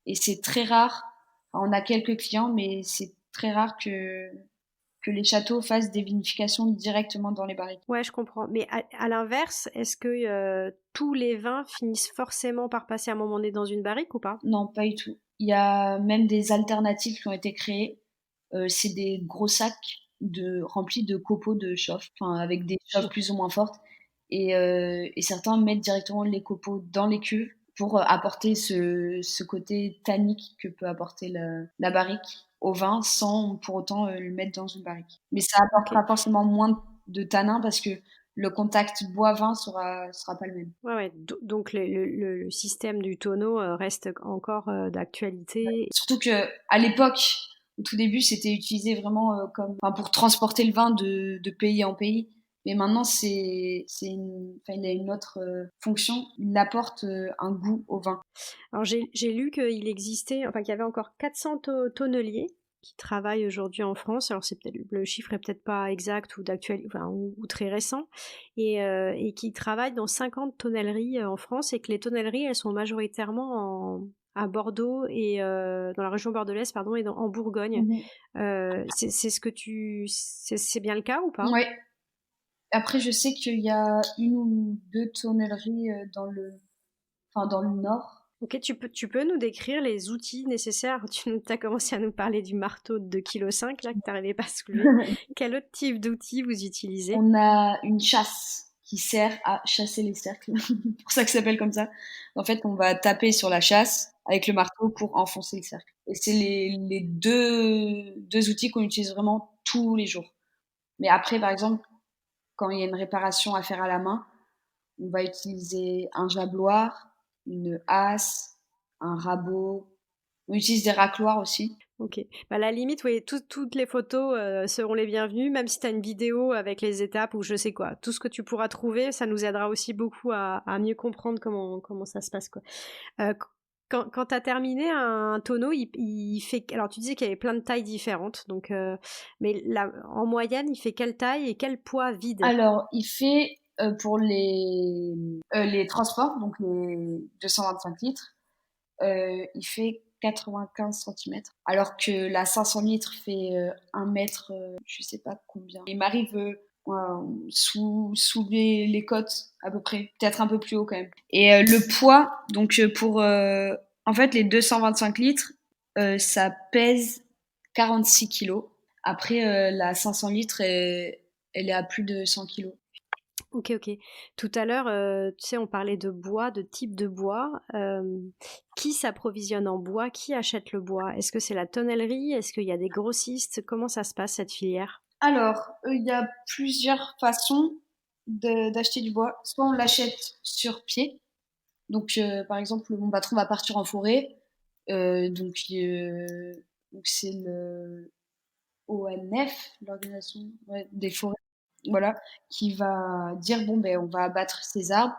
Et c'est très rare. Enfin, on a quelques clients, mais c'est très rare que les châteaux fassent des vinifications directement dans les barriques. Ouais, je comprends. Mais à l'inverse, est-ce que tous les vins finissent forcément par passer à un moment donné dans une barrique ou pas? Non, pas du tout. Il y a même des alternatives qui ont été créées. C'est des gros sacs remplis de copeaux de chauffe, enfin, avec des chauffes plus ou moins fortes. Et certains mettent directement les copeaux dans les cuves pour apporter ce côté tannique que peut apporter la barrique au vin sans pour autant le mettre dans une barrique. Mais ça apporte Ok. pas forcément moins de tanin parce que le contact bois-vin sera pas le même. Ouais, ouais. Donc le système du tonneau reste encore d'actualité. Surtout que à l'époque, au tout début, c'était utilisé vraiment enfin, pour transporter le vin de pays en pays. Mais maintenant, enfin, il a une autre fonction. Il apporte un goût au vin. Alors j'ai lu qu'il existait, enfin qu'il y avait encore 400 tonneliers qui travaillent aujourd'hui en France. Alors c'est peut-être le chiffre est peut-être pas exact ou d'actualité, enfin, ou très récent, et qui travaillent dans 50 tonnelleries en France et que les tonnelleries elles sont majoritairement à Bordeaux et dans la région bordelaise pardon et en Bourgogne. Mhm. C'est ce que c'est bien le cas ou pas? Ouais. Après, je sais qu'il y a 1 ou 2 tonnelleries enfin, dans le nord. Ok, tu peux nous décrire les outils nécessaires? As commencé à nous parler du marteau de 2,5 kg là que t'arrivais pas à soulever. Quel autre type d'outils vous utilisez? On a une chasse qui sert à chasser les cercles. C'est pour ça que ça s'appelle comme ça. En fait, on va taper sur la chasse avec le marteau pour enfoncer le cercle. Et c'est les deux outils qu'on utilise vraiment tous les jours. Mais après, par exemple, quand il y a une réparation à faire à la main, on va utiliser un jablot, une hasse, un rabot. On utilise des racloirs aussi. Ok. Bah, à la limite, oui, toutes les photos seront les bienvenues, même si tu as une vidéo avec les étapes ou je sais quoi. Tout ce que tu pourras trouver, ça nous aidera aussi beaucoup à mieux comprendre comment ça se passe, quoi. Euh, quand tu as terminé un tonneau, il fait. Alors, tu disais qu'il y avait plein de tailles différentes, donc, mais en moyenne, il fait quelle taille et quel poids vide? Alors, il fait pour les transports, donc les 225 litres, il fait 95 centimètres, alors que la 500 litres fait 1 mètre, je sais pas combien. Il m'arrive sous les côtes à peu près, peut-être un peu plus haut quand même. Et le poids, donc en fait, les 225 litres, ça pèse 46 kilos. Après, la 500 litres, elle est à plus de 100 kilos. Ok, ok. Tout à l'heure, tu sais, on parlait de bois, de type de bois. Qui s'approvisionne en bois? Qui achète le bois? Est-ce que c'est la tonnellerie? Est-ce qu'il y a des grossistes? Comment ça se passe, cette filière? Alors, il y a plusieurs façons d'acheter du bois. Soit on l'achète sur pied. Donc, par exemple, mon patron va partir en forêt. Donc c'est le ONF, l'organisation des forêts, voilà, qui va dire bon ben on va abattre ces arbres,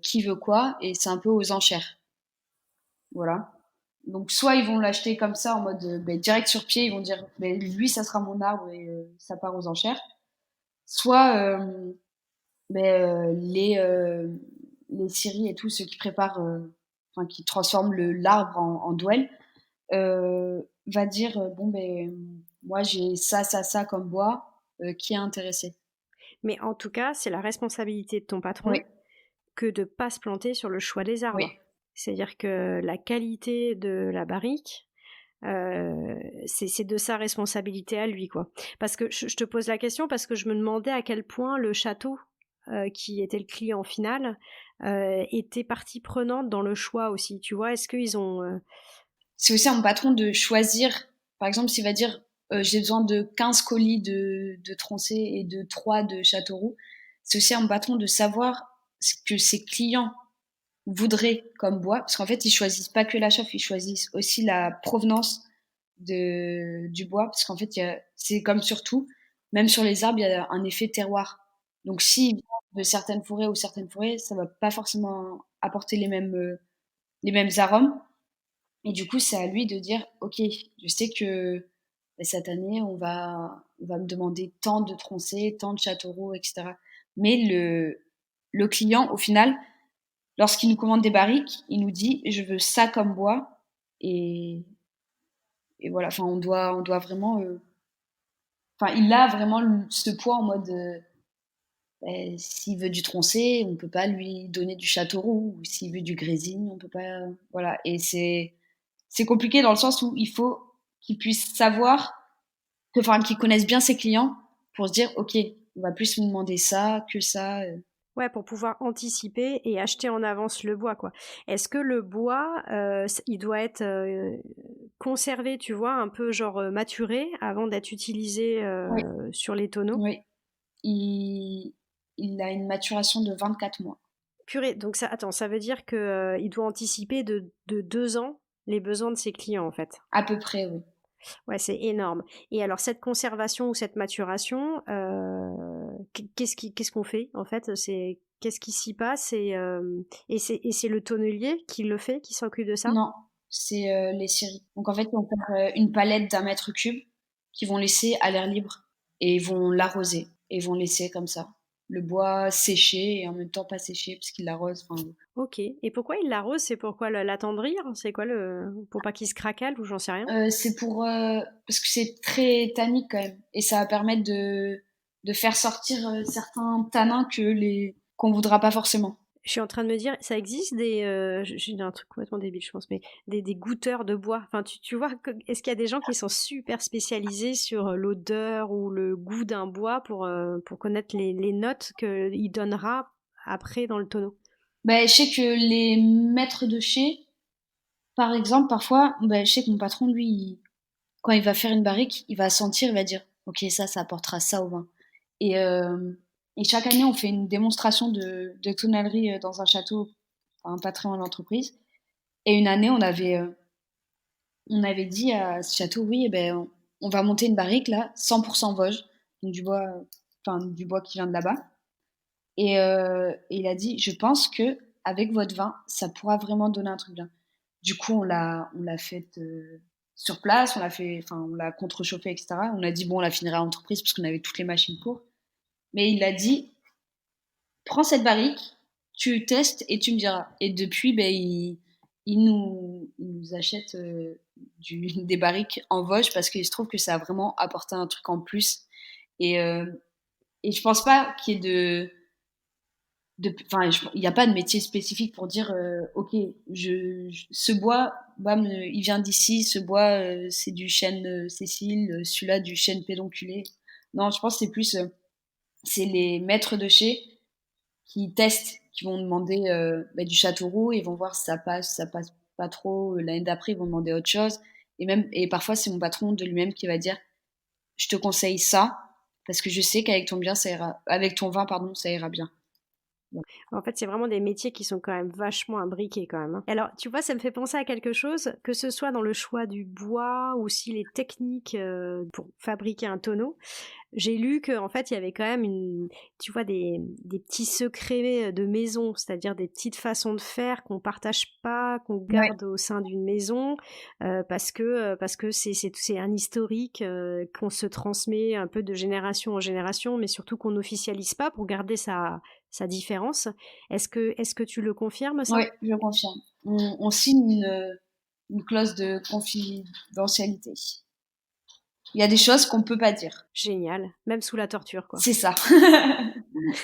qui veut quoi, et c'est un peu aux enchères, voilà. Donc soit ils vont l'acheter comme ça en mode direct sur pied, ils vont dire ben lui ça sera mon arbre et ça part aux enchères. Soit les scieries et tout ceux qui préparent, enfin qui transforment l'arbre en douelle, va dire bon ben moi j'ai ça comme bois, qui est intéressé. Mais en tout cas, c'est la responsabilité de ton Oui, patron que de pas se planter sur le choix des oui. arbres. C'est-à-dire que la qualité de la barrique, c'est de sa responsabilité à lui, quoi. Parce que je te pose la question parce que je me demandais à quel point le château, qui était le client final, était partie prenante dans le choix aussi. Tu vois, est-ce qu'ils ont C'est aussi à mon patron de choisir, par exemple, s'il va dire j'ai besoin de 15 colis de troncés et de 3 de Châteauroux, c'est aussi à mon patron de savoir ce que ses clients voudraient comme bois, parce qu'en fait, ils choisissent pas que la chauffe, ils choisissent aussi la provenance du bois, parce qu'en fait, c'est comme sur tout, même sur les arbres, il y a un effet terroir. Donc, s'il vient de certaines forêts ou certaines forêts, ça va pas forcément apporter les mêmes arômes. Et du coup, c'est à lui de dire, OK, je sais que cette année, on va me demander tant de troncés, tant de châteauroux, etc. Mais le client, au final, lorsqu'il nous commande des barriques, il nous dit, je veux ça comme bois. Et, et voilà, enfin, on doit vraiment, enfin, il a vraiment ce poids en mode, s'il veut du troncé, on peut pas lui donner du châteauroux, ou s'il veut du grésine, on peut pas, voilà. Et c'est compliqué dans le sens où il faut qu'il puisse savoir, enfin, qu'il connaisse bien ses clients pour se dire, ok, on va plus me demander ça que ça. Ouais, pour pouvoir anticiper et acheter en avance le bois, quoi. Est-ce que le bois, il doit être conservé, tu vois, un peu genre maturé avant d'être utilisé Oui, sur les tonneaux? oui. Il, il a une maturation de 24 mois, Purée, donc ça, attends, ça veut dire que il doit anticiper de 2 ans les besoins de ses clients, en fait. à peu près, oui. Ouais, c'est énorme. Et alors, cette conservation ou cette maturation, qu'est-ce qu'on fait, en fait? Qu'est-ce qui s'y passe? Et c'est le tonnelier qui le fait, qui s'occupe de ça? Non, c'est les scieries. Donc en fait, ils vont faire une palette d'un mètre cube qu'ils vont laisser à l'air libre et ils vont l'arroser et ils vont laisser comme ça le bois sécher et en même temps pas sécher parce qu'ils l'arrosent. Enfin, Ok. Et pourquoi il l'arrose? C'est pourquoi l'attendrir? C'est quoi pour pas qu'il se craquelle ou j'en sais rien? c'est pour parce que c'est très tannique quand même et ça va permettre de faire sortir certains tanins qu'on voudra pas forcément. Je suis en train de me dire, ça existe j'ai dit un truc complètement débile, je pense, mais des goûteurs de bois. Enfin, tu vois, est-ce qu'il y a des gens qui sont super spécialisés sur l'odeur ou le goût d'un bois pour connaître les notes qu'il donnera après dans le tonneau? Ben, je sais que les maîtres de chez Par exemple, parfois, je sais que mon patron, lui, quand il va faire une barrique, il va sentir, il va dire: «OK, ça apportera ça au vin» et hem et chaque année, on fait une démonstration de tonnellerie, dans un château, enfin, pas très loin de l'entreprise et une année, on avait dit à ce château: «Oui, eh beh, on va monter une barrique là, 100 Vosges», donc du bois, enfin du bois qui vient de là-bas et il a dit: «Je pense qu'avec votre vin, ça pourra vraiment donner un truc bien». Du coup, on l'a faite, sur place, on l'a contrechauffée et cetera. On a dit: «Bon, on la finira à l'entreprise» parce qu'on avait toutes les machines pour. Mais il a dit: «Prends cette barrique, tu testes et tu me diras» et depuis, il nous achète, des barriques en Vosges parce qu'il se trouve que ça a vraiment apporté un truc en plus et heu et je pense pas qu'il y ait enfin, il n'y a pas de métier spécifique pour dire ok, ce bois, bam, il vient d'ici, ce bois, c'est du chêne Cécile, celui-là du chêne pédonculé. Non, je pense que c'est plus, c'est les maîtres de chez qui testent, qui vont demander du châteauroux, ils vont voir si ça passe pas trop. L'année d'après, ils vont demander autre chose. Et parfois, c'est mon patron de lui-même qui va dire, je te conseille ça parce que je sais qu'avec ton bien, ça ira, avec ton vin, pardon, ça ira bien. En fait, c'est vraiment des métiers qui sont quand même vachement imbriqués quand même, hein. Alors, tu vois, ça me fait penser à quelque chose, que ce soit dans le choix du bois ou si les techniques pour fabriquer un tonneau. J'ai lu qu'en fait, il y avait quand même tu vois, des petits secrets de maison, c'est-à-dire des petites façons de faire qu'on partage pas, qu'on Ouais, garde au sein d'une maison, parce que c'est un historique qu'on se transmet un peu de génération en génération, mais surtout qu'on n'officialise pas pour garder sa différence. Est-ce que tu le confirmes, ça? ouais, je confirme. On signe une clause de confidentialité. Il y a des choses qu'on peut pas dire. Génial, même sous la torture, quoi. C'est ça.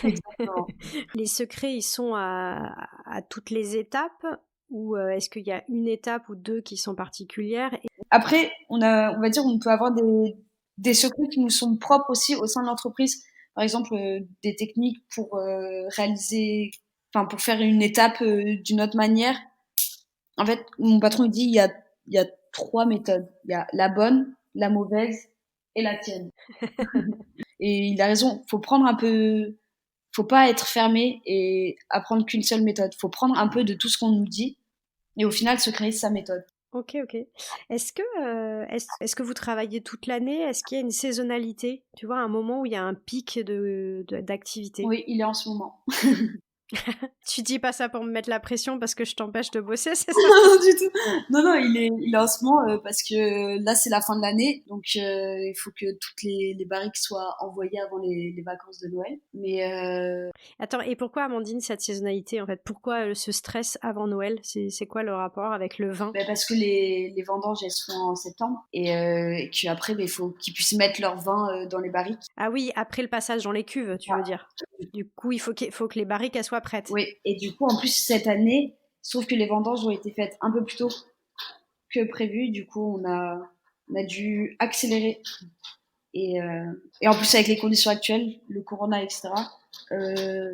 Exactement. Les secrets, ils sont à toutes les étapes ou est-ce qu'il y a une étape ou deux qui sont particulières? Après, on va dire, on peut avoir des secrets qui nous sont propres aussi au sein de l'entreprise. Par exemple, des techniques pour réaliser, enfin, pour faire une étape d'une autre manière. En fait, mon patron il dit, il y a trois méthodes. Il y a la bonne, la mauvaise et la tienne. Et il a raison. Faut pas être fermé et apprendre qu'une seule méthode. Faut prendre un peu de tout ce qu'on nous dit et au final se créer sa méthode. OK, OK. Est-ce que vous travaillez toute l'année? Est-ce qu'il y a une saisonnalité? Tu vois, un moment où il y a un pic d'activité? Oui, il est en ce moment. Tu dis pas ça pour me mettre la pression parce que je t'empêche de bosser, c'est ça? Non, du tout. Non, non, il est en ce moment parce que là, c'est la fin de l'année. Donc, il faut que toutes les barriques soient envoyées avant les vacances de Noël. Mais Attends, et pourquoi, Amandine, cette saisonnalité, en fait? Pourquoi ce stress avant Noël? C'est quoi le rapport avec le vin? parce que les vendanges, elles sont en septembre. Et qu'après, il faut qu'ils puissent mettre leur vin dans les barriques. Ah oui, après le passage dans les cuves, tu veux dire. Du coup, faut que les barriques elles soient prêtes. Oui, et du coup, en plus, cette année, il se trouve que les vendanges ont été faites un peu plus tôt que prévu. Du coup, on a dû accélérer. Et en plus, avec les conditions actuelles, le corona, etc.,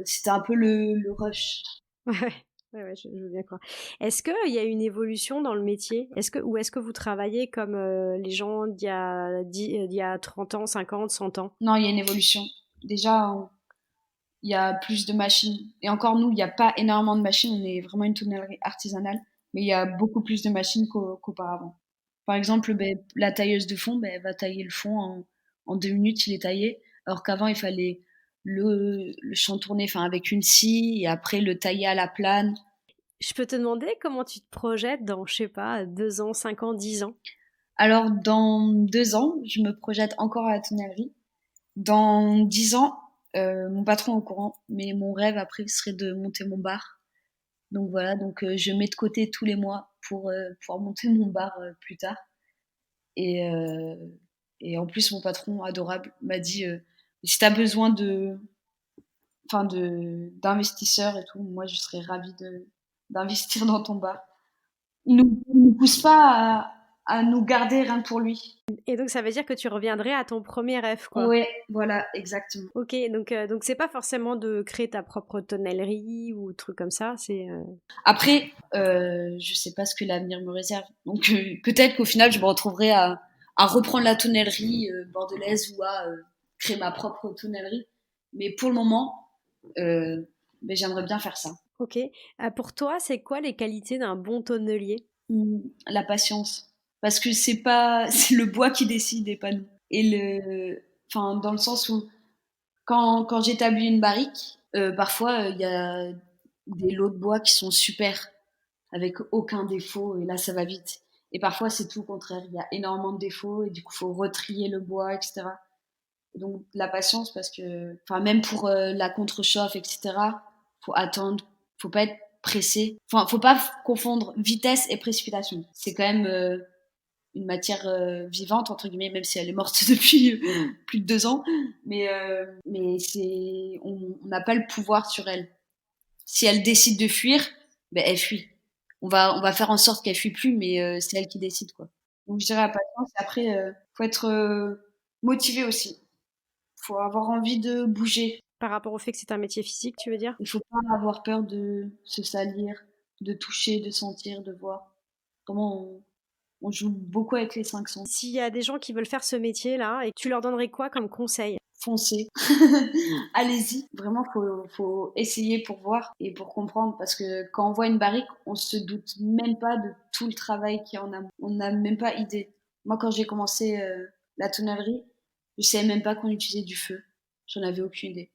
c'était un peu le rush. Ouais, ouais, ouais, je veux bien croire. Est-ce qu'il y a une évolution dans le métier? Ou est-ce que vous travaillez comme les gens d'il y a 30 ans, 50, 100 ans? Non, il y a une évolution. Déjà, il y a plus de machines. Et encore, nous, il n'y a pas énormément de machines. On est vraiment une tonnellerie artisanale. Mais il y a beaucoup plus de machines qu'auparavant. Par exemple, la tailleuse de fond, elle va tailler le fond en 2 minutes, il est taillé. Alors qu'avant, il fallait le chantourner, enfin, avec une scie et après le tailler à la plane. Je peux te demander comment tu te projettes dans, je sais pas, 2 ans, 5 ans, 10 ans? Alors, dans 2 ans, je me projette encore à la tonnellerie. Dans 10 ans, mon patron est au courant, mais mon rêve après serait de monter mon bar. Donc voilà, donc je mets de côté tous les mois pour pouvoir monter mon bar plus tard. Et, euh, et en plus, mon patron adorable m'a dit si tu as besoin d'investisseurs et tout, moi je serais ravie d'investir dans ton bar. Il nous pousse pas à nous garder rien que pour lui. Et donc ça veut dire que tu reviendrais à ton premier rêve, quoi. Ouais, voilà, exactement. Ok, donc c'est pas forcément de créer ta propre tonnellerie ou truc comme ça, c'est... Après, je sais pas ce que l'avenir me réserve. Donc peut-être qu'au final, je me retrouverai à reprendre la tonnellerie bordelaise ou à créer ma propre tonnellerie. Mais pour le moment, ben, j'aimerais bien faire ça. Ok. Pour toi, c'est quoi les qualités d'un bon tonnelier? La patience. Parce que c'est pas, c'est le bois qui décide et pas nous. Et enfin, dans le sens où quand j'établis une barrique, parfois il y a des lots de bois qui sont super, avec aucun défaut, et là ça va vite. Et parfois c'est tout le contraire, il y a énormément de défauts, et du coup il faut retrier le bois, etc. Donc la patience, parce que, enfin même pour la contre-chauffe, etc., faut attendre, faut pas être pressé. Enfin, faut pas confondre vitesse et précipitation. C'est quand même une matière vivante entre guillemets, même si elle est morte depuis plus de 2 ans. Mais on n'a pas le pouvoir sur elle. Si elle décide de fuir, ben elle fuit. On va faire en sorte qu'elle fuit plus, mais c'est elle qui décide, quoi. Donc je dirais la patience. Et après, faut être motivé aussi. Faut avoir envie de bouger. Par rapport au fait que c'est un métier physique, tu veux dire? Il faut pas avoir peur de se salir, de toucher, de sentir, de voir. Comment on joue beaucoup avec les 5 sens. S'il y a des gens qui veulent faire ce métier-là, et tu leur donnerais quoi comme conseil? Foncez. Allez-y. Vraiment, faut essayer pour voir et pour comprendre. Parce que quand on voit une barrique, on se doute même pas de tout le travail qu'il y en a. On n'a même pas idée. Moi, quand j'ai commencé la tonnellerie, je savais même pas qu'on utilisait du feu. J'en avais aucune idée.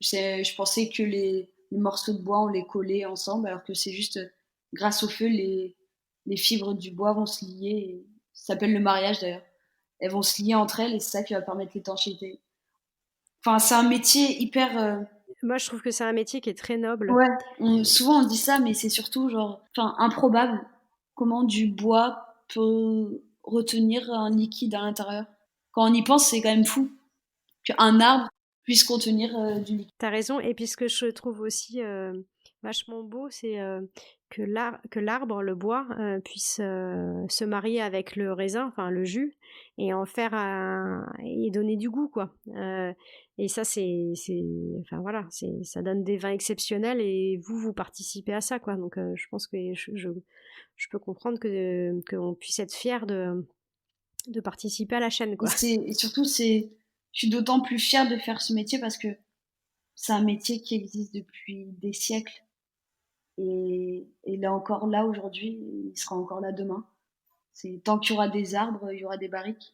Je pensais que les morceaux de bois, on les collait ensemble, alors que c'est juste grâce au feu, les fibres du bois vont se lier. Ça s'appelle le mariage d'ailleurs. Elles vont se lier entre elles et c'est ça qui va permettre l'étanchéité. Enfin, c'est un métier hyper. Moi, je trouve que c'est un métier qui est très noble. Ouais, souvent on dit ça, mais c'est surtout genre, enfin, improbable. Comment du bois peut retenir un liquide à l'intérieur. Quand on y pense, c'est quand même fou qu'un arbre puisse contenir du liquide. T'as raison. Et puis ce que je trouve aussi vachement beau, c'est que l'arbre, le bois, puisse se marier avec le raisin, enfin le jus, et en faire et donner du goût, quoi. Et ça, enfin voilà, ça donne des vins exceptionnels et vous participez à ça, quoi. Donc je pense que je peux comprendre qu'on puisse être fier de participer à la chaîne, quoi. Et surtout, je suis d'autant plus fière de faire ce métier parce que c'est un métier qui existe depuis des siècles. Et il est encore là aujourd'hui, il sera encore là demain. Tant qu'il y aura des arbres, il y aura des barriques.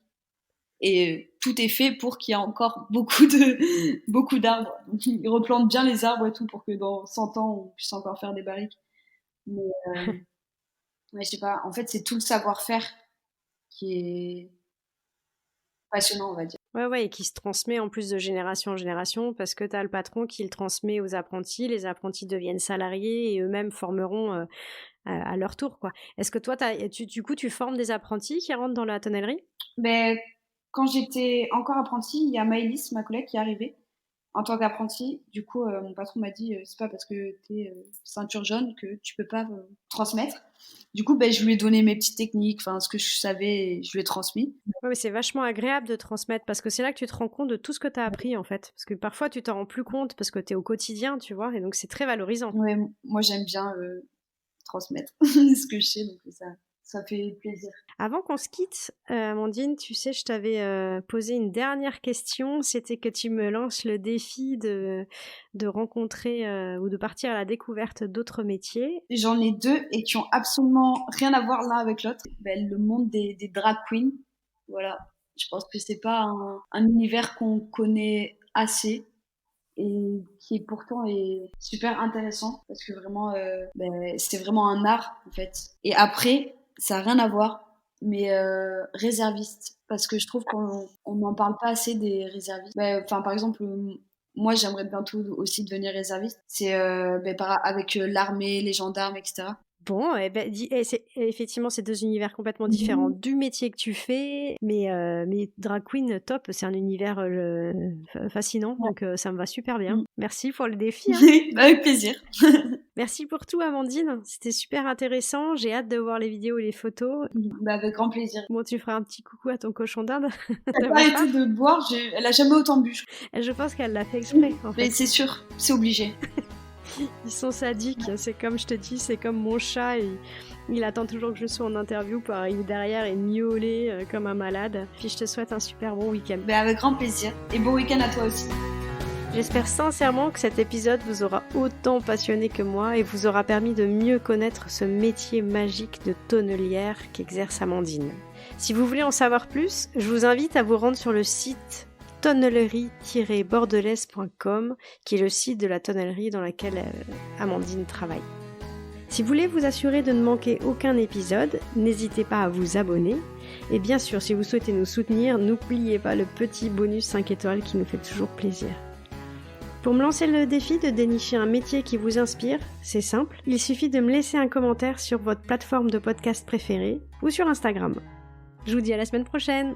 Et tout est fait pour qu'il y ait encore beaucoup d'arbres. Donc ils replantent bien les arbres et tout pour que dans 100 ans, on puisse encore faire des barriques. Mais je sais pas, en fait, c'est tout le savoir-faire qui est passionnant, on va dire. Ouais, et qui se transmet en plus de génération en génération parce que tu as le patron qui le transmet aux apprentis, les apprentis deviennent salariés et eux-mêmes formeront à leur tour, quoi. Est-ce que toi, du coup, tu formes des apprentis qui rentrent dans la tonnellerie? Ben, quand j'étais encore apprentie, il y a Maëlys, ma collègue, qui est arrivée en tant qu'apprentie. Du coup, mon patron m'a dit c'est pas parce que t'es ceinture jaune que tu peux pas transmettre. Du coup, ben, je lui ai donné mes petites techniques, enfin ce que je savais, je lui ai transmis. Ouais, mais c'est vachement agréable de transmettre parce que c'est là que tu te rends compte de tout ce que tu as appris en fait. Parce que parfois tu t'en rends plus compte parce que tu es au quotidien, tu vois, et donc c'est très valorisant. Ouais, moi j'aime bien transmettre ce que je sais, donc ça fait plaisir. Avant qu'on se quitte, Amandine, tu sais, je t'avais posé une dernière question. C'était que tu me lances le défi de rencontrer ou de partir à la découverte d'autres métiers. J'en ai deux et qui ont absolument rien à voir l'un avec l'autre. Ben, le monde des drag queens, voilà. Je pense que c'est pas un univers qu'on connaît assez et qui pourtant est super intéressant parce que vraiment, ben, c'est vraiment un art en fait. Et après, ça a rien à voir, mais réserviste, parce que je trouve qu'on n'en parle pas assez des réservistes. Ben, enfin, par exemple, moi j'aimerais bientôt aussi devenir réserviste. C'est ben, avec l'armée, les gendarmes, etc. Bon, effectivement, c'est deux univers complètement différents du métier que tu fais, mais drag queen, top, c'est un univers fascinant, donc ça me va super bien. Merci pour le défi. Hein. Avec plaisir. Merci pour tout, Amandine. C'était super intéressant. J'ai hâte de voir les vidéos et les photos. Avec grand plaisir. Bon, tu feras un petit coucou à ton cochon d'Inde. Elle n'a pas arrêté de boire. Elle a jamais autant bu. Je pense qu'elle l'a fait exprès, en fait. Mais c'est sûr, c'est obligé. Ils sont sadiques. C'est comme je te dis, c'est comme mon chat. Il attend toujours que je sois en interview pour arriver derrière et miauler comme un malade. Puis je te souhaite un super bon week-end. Avec grand plaisir. Et bon week-end à toi aussi. J'espère sincèrement que cet épisode vous aura autant passionné que moi et vous aura permis de mieux connaître ce métier magique de tonnelière qu'exerce Amandine. Si vous voulez en savoir plus, je vous invite à vous rendre sur le site tonnellerie-bordelaise.com qui est le site de la tonnellerie dans laquelle Amandine travaille. Si vous voulez vous assurer de ne manquer aucun épisode, n'hésitez pas à vous abonner. Et bien sûr, si vous souhaitez nous soutenir, n'oubliez pas le petit bonus 5 étoiles qui nous fait toujours plaisir. Pour me lancer le défi de dénicher un métier qui vous inspire, c'est simple, il suffit de me laisser un commentaire sur votre plateforme de podcast préférée ou sur Instagram. Je vous dis à la semaine prochaine!